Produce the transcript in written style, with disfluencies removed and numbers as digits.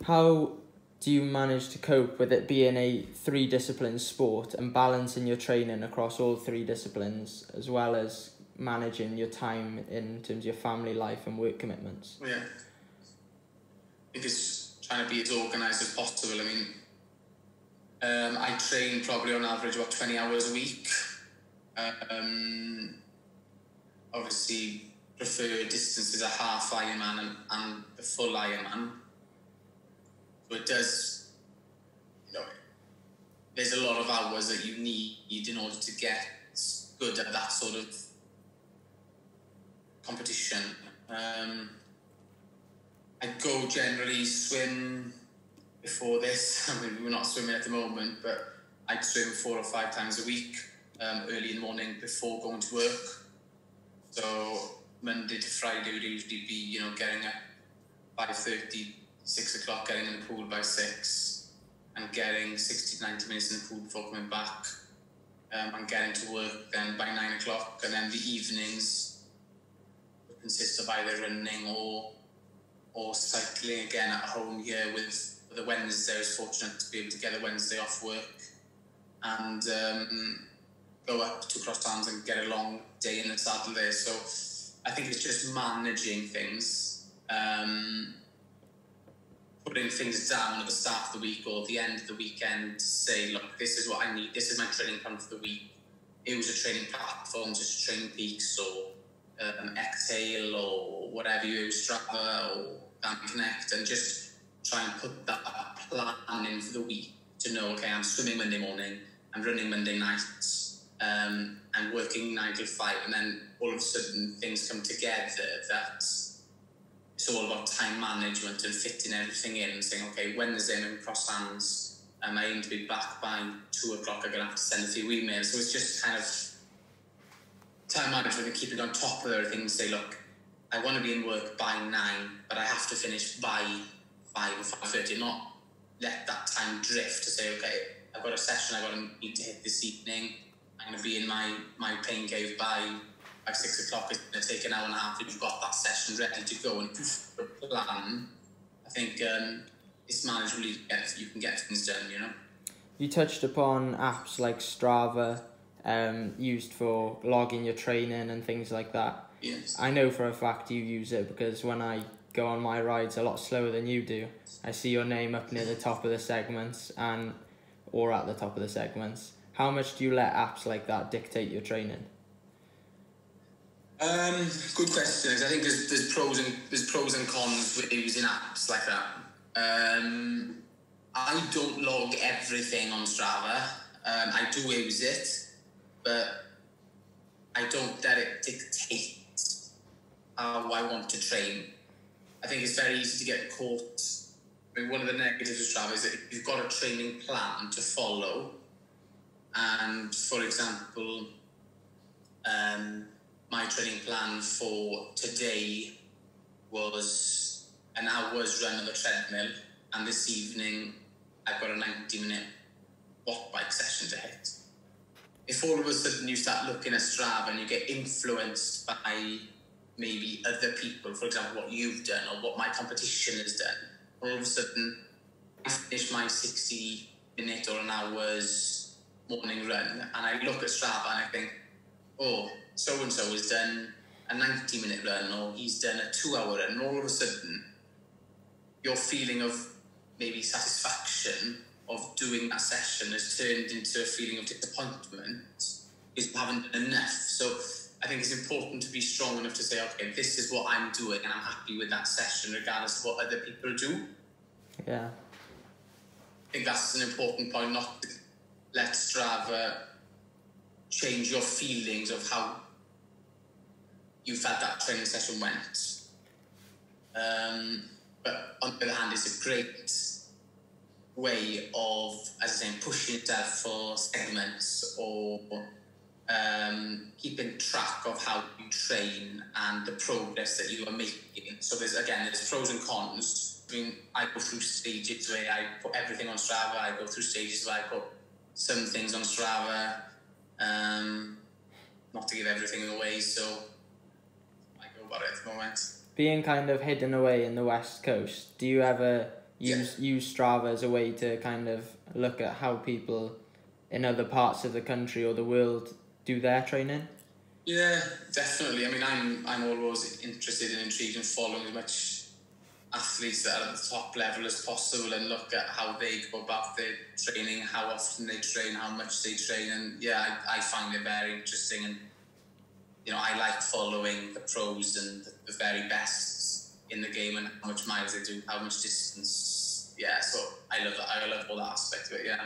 How do you manage to cope with it being a 3 discipline sport and balancing your training across all 3 disciplines, as well as managing your time in terms of your family life and work commitments? Yeah. I think it's trying to be as organised as possible. I mean, I train probably on average about 20 hours a week. Obviously, prefer distances a half Ironman and the full Ironman. So it does, there's a lot of hours that you need in order to get good at that sort of competition. I go generally swim before this. I mean, we're not swimming at the moment, but I'd swim 4 or 5 times a week, early in the morning before going to work. So Monday to Friday would usually be, getting at 5:30, 6 o'clock, getting in the pool by 6, and getting 60 to 90 minutes in the pool before coming back, and getting to work then by 9 o'clock. And then the evenings would consist of either running or cycling again at home here with the Wednesday. I was fortunate to be able to get a Wednesday off work and go up to Crosslands and get a long day in the saddle there. So I think it's just managing things, putting things down at the start of the week or the end of the weekend to say, look, this is what I need, this is my training plan for the week. It was a training platform, just Training Peaks or Exhale or whatever you use, Strava or Connect, and just try and put that plan in for the week to know, okay, I'm swimming Monday morning, I'm running Monday nights, and working 9 to 5, and then all of a sudden things come together that it's all about time management and fitting everything in and saying, okay, Wednesday I'm in Crosslands, I aim to be back by 2 o'clock, I'm going to have to send a few emails. So it's just kind of time management and keeping on top of everything and say, look, I want to be in work by 9, but I have to finish by 5 or 5:30, not let that time drift to say, okay, I've got a session need to hit this evening, I'm going to be in my pain cave by 6 o'clock, it's going to take an hour and a half, if you've got that session ready to go and plan. I think it's manageable, you can get things done, You touched upon apps like Strava, used for logging your training and things like that. Yes. I know for a fact you use it because when I go on my rides a lot slower than you do, I see your name up near the top of the segments or at the top of the segments. How much do you let apps like that dictate your training? Good question. I think there's pros and cons with using apps like that. I don't log everything on Strava. I do use it, but I don't let it dictate how I want to train. I think it's very easy to get caught. I mean, one of the negatives of Strava is that you've got a training plan to follow. And for example, my training plan for today was an hour's run on the treadmill, and this evening I've got a 90-minute walk bike session to hit. If all of a sudden you start looking at Strava and you get influenced by maybe other people, for example, what you've done or what my competition has done, all of a sudden I finish my 60-minute or an hour's morning run and I look at Strava and I think, oh, so-and-so has done a 90-minute run or he's done a 2-hour run, and all of a sudden your feeling of maybe satisfaction of doing that session has turned into a feeling of disappointment because you haven't done enough. So I think it's important to be strong enough to say, okay, this is what I'm doing and I'm happy with that session regardless of what other people do. Yeah. I think that's an important point, not to let Strava change your feelings of how you felt that training session went. But on the other hand, it's a great way of, as I say, pushing yourself for segments or keeping track of how you train and the progress that you are making. So there's pros and cons. I mean, I go through stages where I put everything on Strava. I go through stages where I put some things on Strava, not to give everything away. So I go about it at the moment. Being kind of hidden away in the West Coast, do you ever use Strava as a way to kind of look at how people in other parts of the country or the world do their training? Yeah, definitely. I mean, I'm always interested and intrigued in following as much athletes that are at the top level as possible and look at how they go about their training, how often they train, how much they train, and yeah, I find it very interesting. And I like following the pros and the very best in the game and how much miles they do, how much distance. Yeah, so I love all that aspect of it. Yeah.